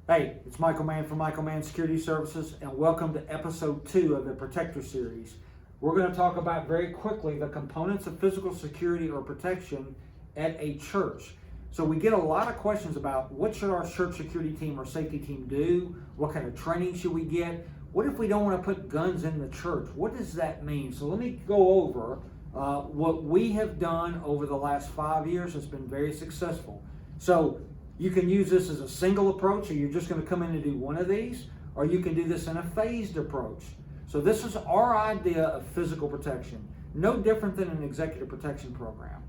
Hey, it's Michael Mann from Michael Mann Security Services, and welcome to episode 2 of the Protector series. We're going to talk about very quickly the components of physical security or protection at a church. So we get a lot of questions about what should our church security team or safety team do? What kind of training should we get? What if we don't want to put guns in the church? What does that mean? So let me go over what we have done over the last 5 years. Has been very successful. So you can use this as a single approach, or you're just going to come in and do one of these, or you can do this in a phased approach. So this is our idea of physical protection, no different than an executive protection program.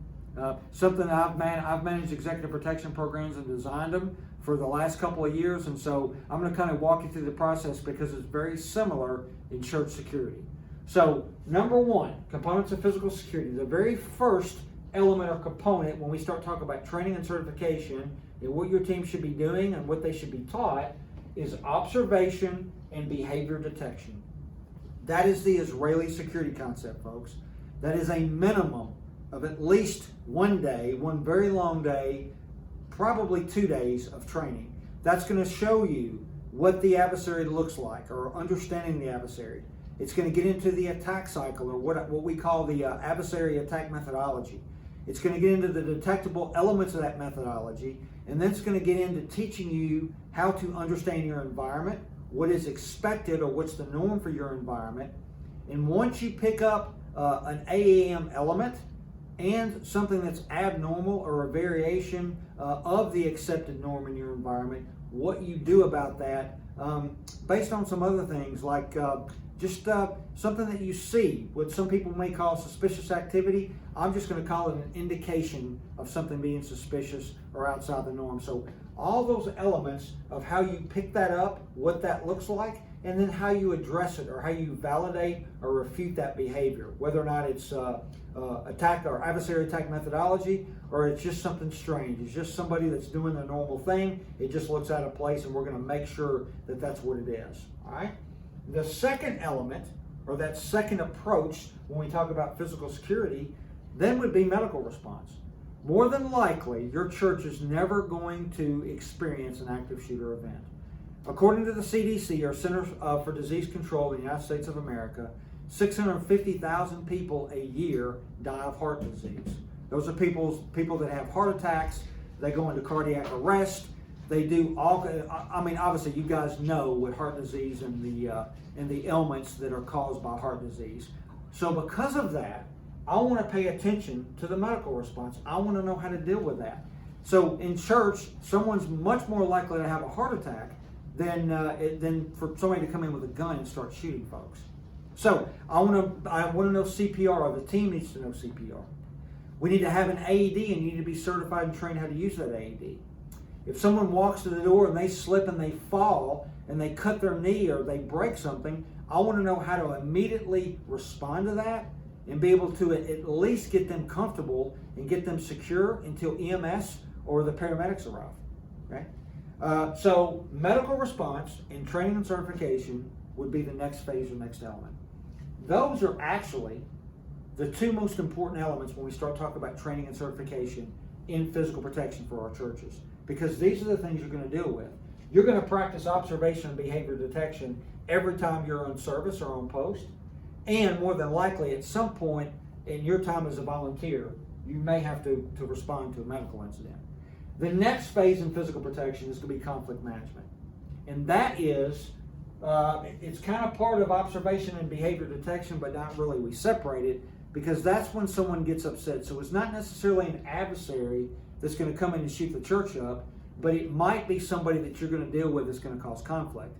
Something I've managed executive protection programs and designed them for the last couple of years, and so I'm going to kind of walk you through the process because it's very similar in church security. So number one, components of physical security. The very first element or component when we start talking about training and certification and what your team should be doing and what they should be taught is observation and behavior detection. That is the Israeli security concept, folks. That is a minimum of at least one day, one very long day, probably 2 days of training. That's going to show you what the adversary looks like, or understanding the adversary. It's going to get into the attack cycle, or what we call the adversary attack methodology. It's going to get into the detectable elements of that methodology, and then it's going to get into teaching you how to understand your environment, what is expected or what's the norm for your environment. And once you pick up an AAM element and something that's abnormal or a variation of the accepted norm in your environment, what you do about that based on some other things like just something that you see, what some people may call suspicious activity. I'm just going to call it an indication of something being suspicious or outside the norm. So all those elements of how you pick that up, what that looks like, and then how you address it or how you validate or refute that behavior, whether or not it's attack or adversary attack methodology, or it's just something strange. It's just somebody that's doing the normal thing. It just looks out of place, and we're going to make sure that that's what it is. All right. The second element, or that second approach when we talk about physical security, then would be medical response. More than likely, your church is never going to experience an active shooter event. According to the CDC, or Center for Disease Control in the United States of America, 650,000 people a year die of heart disease. Those are people that have heart attacks. They go into cardiac arrest. They do all. I mean, obviously, you guys know what heart disease and the ailments that are caused by heart disease. So, because of that, I want to pay attention to the medical response. I want to know how to deal with that. So, in church, someone's much more likely to have a heart attack than for somebody to come in with a gun and start shooting folks. So, I want to know CPR, or the team needs to know CPR. We need to have an AED, and you need to be certified and trained how to use that AED. If someone walks to the door and they slip and they fall and they cut their knee or they break something, I want to know how to immediately respond to that and be able to at least get them comfortable and get them secure until EMS or the paramedics arrive. Okay? So medical response and training and certification would be the next phase or next element. Those are actually the two most important elements when we start talking about training and certification in physical protection for our churches, because these are the things you're going to deal with. You're going to practice observation and behavior detection every time you're on service or on post, and more than likely at some point in your time as a volunteer, you may have to respond to a medical incident. The next phase in physical protection is going to be conflict management, and that is it's kind of part of observation and behavior detection, but not really. We separate it because that's when someone gets upset. So it's not necessarily an adversary that's going to come in and shoot the church up, but it might be somebody that you're going to deal with that's going to cause conflict.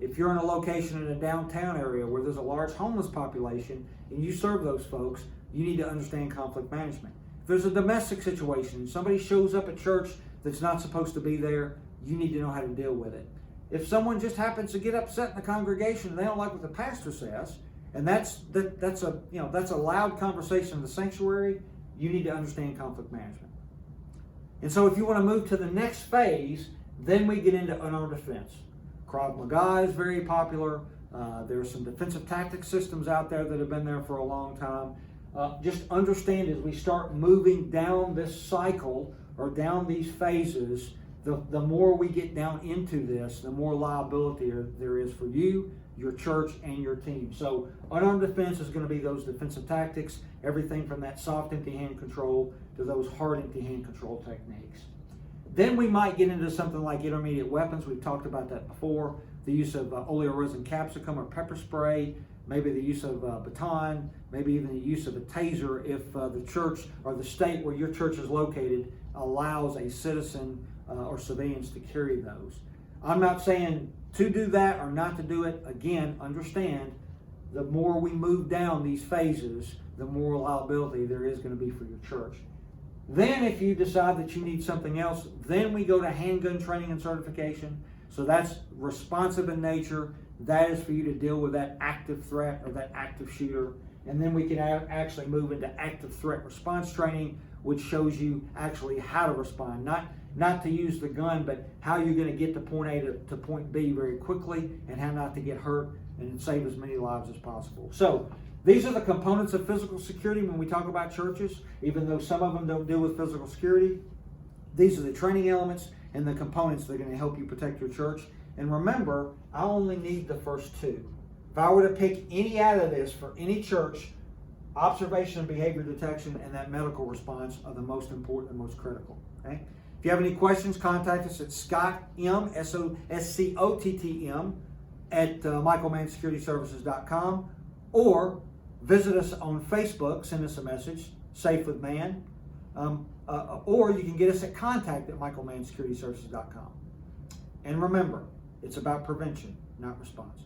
If you're in a location in a downtown area where there's a large homeless population and you serve those folks, you need to understand conflict management. If there's a domestic situation, somebody shows up at church that's not supposed to be there, you need to know how to deal with it. If someone just happens to get upset in the congregation and they don't like what the pastor says, and that's a loud conversation in the sanctuary, you need to understand conflict management. And so if you want to move to the next phase, then we get into unarmed defense. Krav Maga is very popular. There are some defensive tactics systems out there that have been there for a long time. Just understand as we start moving down this cycle or down these phases the more we get down into this, the more liability there is for you, your church, and your team. So unarmed defense is going to be those defensive tactics, everything from that soft empty hand control to those hard empty hand control techniques. Then we might get into something like intermediate weapons. We've talked about that before. The use of oleoresin capsicum or pepper spray, maybe the use of baton, maybe even the use of a taser if the church or the state where your church is located allows a citizen or civilians to carry those. I'm not saying to do that or not to do it. Again, understand, the more we move down these phases, the more liability there is going to be for your church. Then if you decide that you need something else, then we go to handgun training and certification. So that's responsive in nature. That is for you to deal with that active threat or that active shooter. And then we can actually move into active threat response training, which shows you actually how to respond. Not to use the gun, but how you're going to get to point A to point B very quickly, and how not to get hurt and save as many lives as possible. So these are the components of physical security when we talk about churches. Even though some of them don't deal with physical security, these are the training elements and the components that are going to help you protect your church. And remember, I only need the first two. If I were to pick any out of this for any church, observation and behavior detection and that medical response are the most important and most critical. Okay? If you have any questions, contact us at Scott M, SCOTTM, at michaelmannsecurityservices.com, or visit us on Facebook, send us a message, Safe with Man, or you can get us at contact at michaelmannsecurityservices.com. And remember, it's about prevention, not response.